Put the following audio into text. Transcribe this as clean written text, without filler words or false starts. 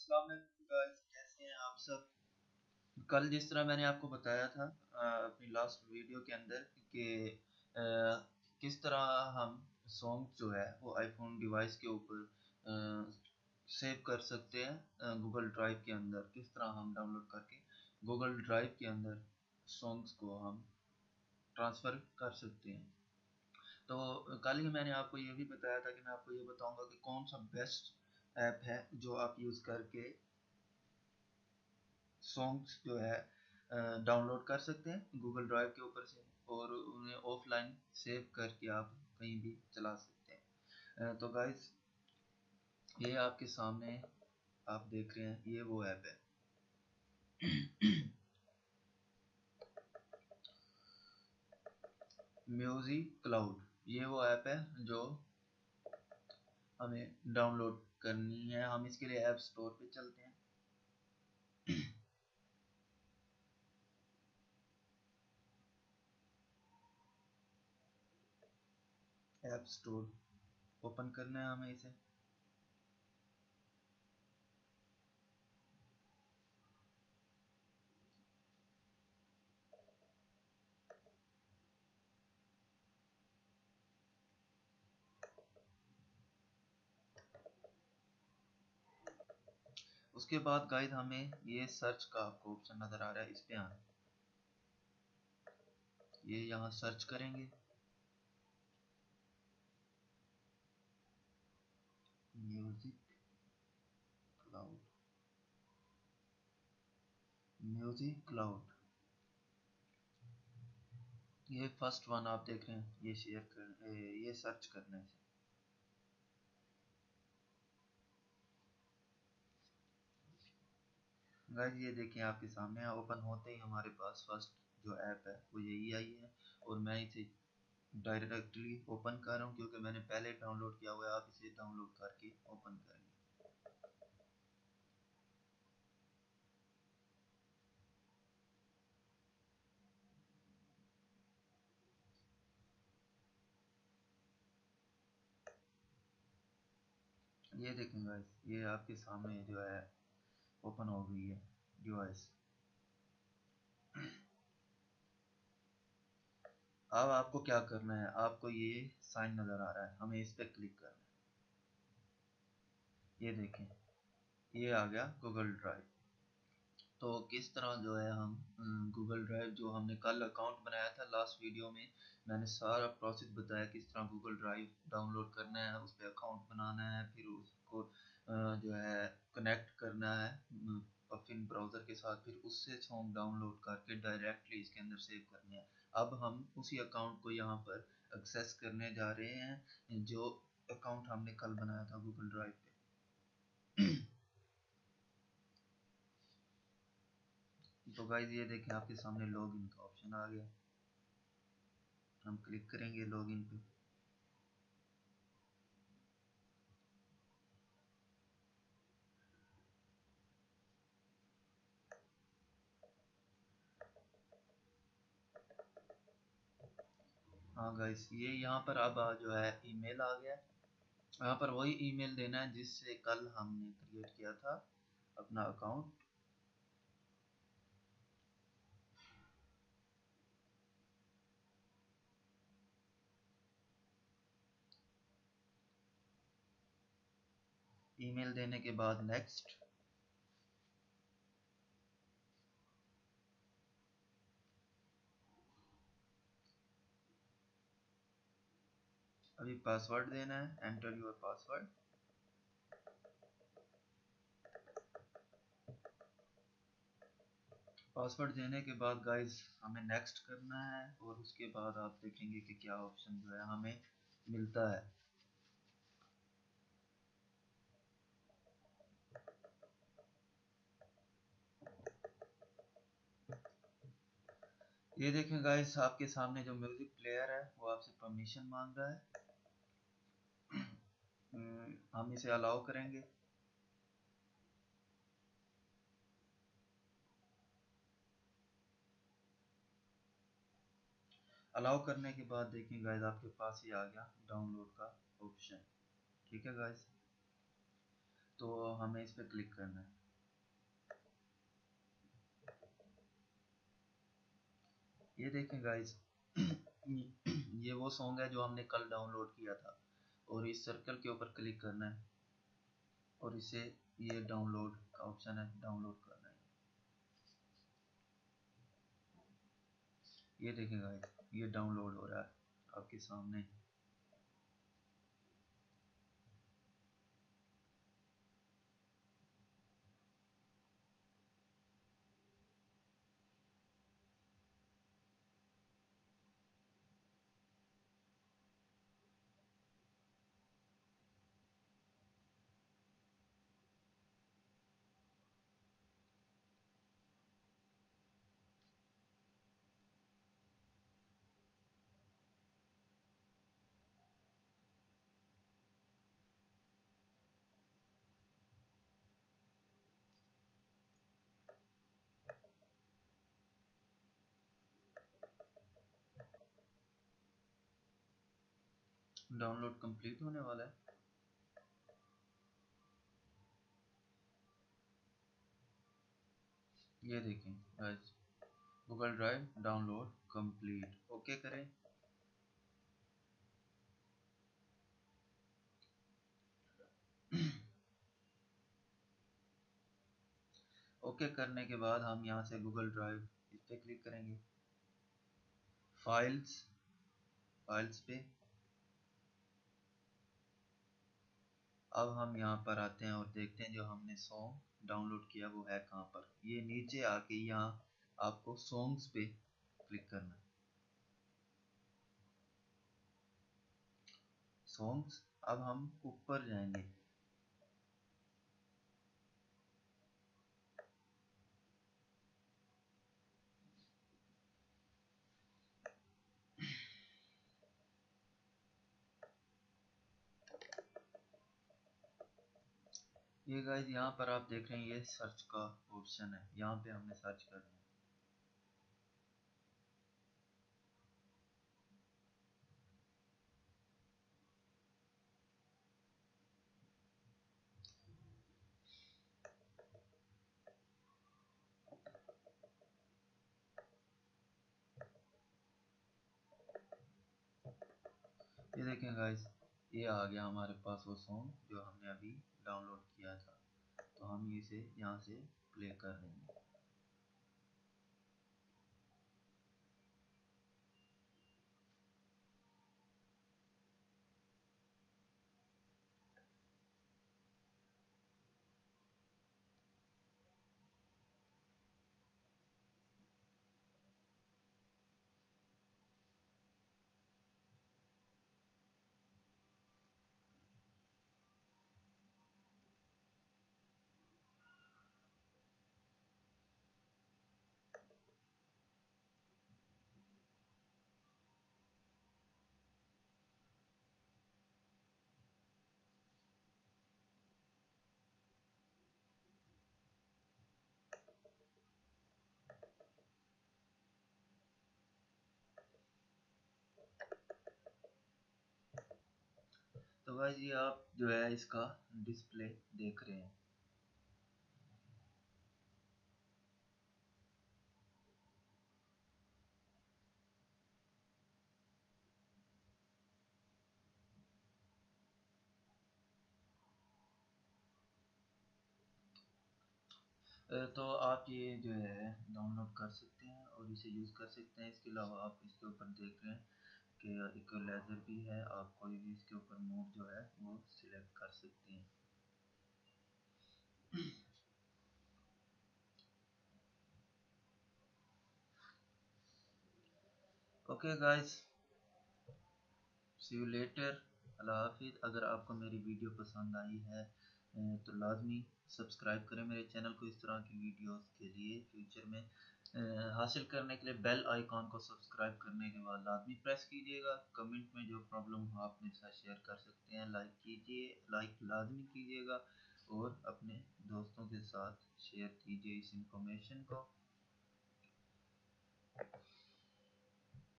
अस्सलाम वालेकुम गाइस, कैसे हैं आप सब। कल जिस तरह मैंने आपको बताया था अपनी लास्ट वीडियो के अंदर कि किस तरह हम सॉन्ग जो है वो आईफोन डिवाइस के ऊपर सेव कर सकते हैं गूगल ड्राइव के अंदर। किस तरह हम डाउनलोड करके गूगल ड्राइव के अंदर सॉन्ग्स को हम ट्रांसफ़र कर सकते हैं। तो कल ही मैंने आपको ये भी बताया था कि मैं आपको ये बताऊंगा कि कौन सा बेस्ट ऐप है जो आप यूज़ करके सॉन्ग्स जो है डाउनलोड कर सकते हैं गूगल ड्राइव के ऊपर से और उन्हें ऑफलाइन सेव करके आप कहीं भी चला सकते हैं। तो गाइस, ये आपके सामने आप देख रहे हैं, ये वो ऐप है। म्यूजिक क्लाउड, ये वो ऐप है जो हमें डाउनलोड करनी है। हम इसके लिए ऐप स्टोर पे चलते हैं। ऐप स्टोर ओपन करना है हमें इसे। उसके बाद गाइस हमें ये सर्च का आपको ऑप्शन नज़र आ रहा है, इस पे आना। ये यहाँ सर्च करेंगे म्यूजिक क्लाउड। म्यूजिक क्लाउड, ये फर्स्ट वन आप देख रहे हैं, ये शेयर कर ये सर्च करने से। गाइस ये देखिए आपके सामने ओपन होते ही हमारे पास फर्स्ट जो ऐप है वो यही आई है और मैं इसे डायरेक्टली ओपन कर रहा हूँ क्योंकि मैंने पहले डाउनलोड किया हुआ है। आप इसे डाउनलोड करके ओपन करेंगे। ये देखें गाइस, ये आपके सामने जो है ओपन हो गई है डिवाइस। अब आपको क्या करना है, आपको ये साइन नज़र आ रहा है, हमें इस पर क्लिक करना है। ये देखें, ये आ गया गूगल ड्राइव। तो किस तरह जो है हम गूगल ड्राइव, जो हमने कल अकाउंट बनाया था लास्ट वीडियो में, मैंने सारा प्रोसेस बताया किस तरह गूगल ड्राइव डाउनलोड करना है, उस पर अकाउंट बनाना है, फिर उसको जो है कनेक्ट करना है अपने ब्राउज़र के साथ, फिर उससे सॉन्ग डाउनलोड करके डायरेक्टली इसके अंदर सेव करने हैं। अब हम उसी अकाउंट को यहाँ पर एक्सेस करने जा रहे हैं जो अकाउंट हमने कल बनाया था गूगल ड्राइव पे। तो गाइस ये देखें आपके सामने लॉगिन का ऑप्शन आ गया। हम क्लिक करेंगे लॉगिन पे। हाँ गाइस, ये यहाँ पर अब जो है ईमेल आ गया। यहाँ पर वही ईमेल देना है जिससे कल हमने क्रिएट किया था अपना अकाउंट। ईमेल देने के बाद नेक्स्ट। अभी पासवर्ड देना है, एंटर योर पासवर्ड। पासवर्ड देने के बाद गाइस हमें नेक्स्ट करना है और उसके बाद आप देखेंगे कि क्या ऑप्शन जो है हमें मिलता है। ये देखें गाइस, आपके सामने जो म्यूजिक प्लेयर है वो आपसे परमिशन मांग रहा है। हम इसे अलाउ करेंगे। अलाउ करने के बाद देखिए गाइस आपके पास ही आ गया डाउनलोड का ऑप्शन। ठीक है गाइस, तो हमें इस पर क्लिक करना है। ये देखें गाइस, ये वो सॉन्ग है जो हमने कल डाउनलोड किया था, और इस सर्कल के ऊपर क्लिक करना है और इसे, ये डाउनलोड का ऑप्शन है, डाउनलोड करना है। ये देखें गाइस, ये डाउनलोड हो रहा है आपके सामने। डाउनलोड कंप्लीट होने वाला है। ये देखें guys, Google drive download complete. Okay करें। ओके करने के बाद हम यहाँ से गूगल ड्राइव इस पे क्लिक करेंगे, फाइल्स, फाइल्स पे। अब हम यहाँ पर आते हैं और देखते हैं जो हमने सॉन्ग डाउनलोड किया वो है कहाँ पर। ये नीचे आके यहाँ आपको सॉन्ग्स पे क्लिक करना है। सॉन्ग्स, अब हम ऊपर जाएंगे। ये गाइस, यहाँ पर आप देख रहे हैं ये सर्च का ऑप्शन है, यहाँ पे हमने सर्च करना है। ये देखें गाइस, ये आ गया हमारे पास वो सॉन्ग जो हमने अभी डाउनलोड किया था। तो हम इसे यहाँ से प्ले कर देंगे। तो गाइस, ये आप जो है इसका डिस्प्ले देख रहे हैं। तो आप ये जो है डाउनलोड कर सकते हैं और इसे यूज़ कर सकते हैं। इसके अलावा आप इसके ऊपर देख रहे हैं कि इक्वलाइजर भी है, आप कोई भी इसके ऊपर मोड जो है वो सिलेक्ट कर सकते हैं। Okay guys, see you later, अल्लाह हाफिज़। अगर आपको मेरी वीडियो पसंद आई है तो लाजमी सब्सक्राइब करें मेरे चैनल को। इस तरह की वीडियोस के लिए फ्यूचर में हासिल करने के लिए बेल आइकॉन को सब्सक्राइब करने के बाद लाजमी प्रेस कीजिएगा। कमेंट में जो प्रॉब्लम हो आप मेरे साथ शेयर कर सकते हैं। लाइक कीजिए, लाइक लाजमी कीजिएगा और अपने दोस्तों के साथ शेयर कीजिए इस इंफॉर्मेशन को।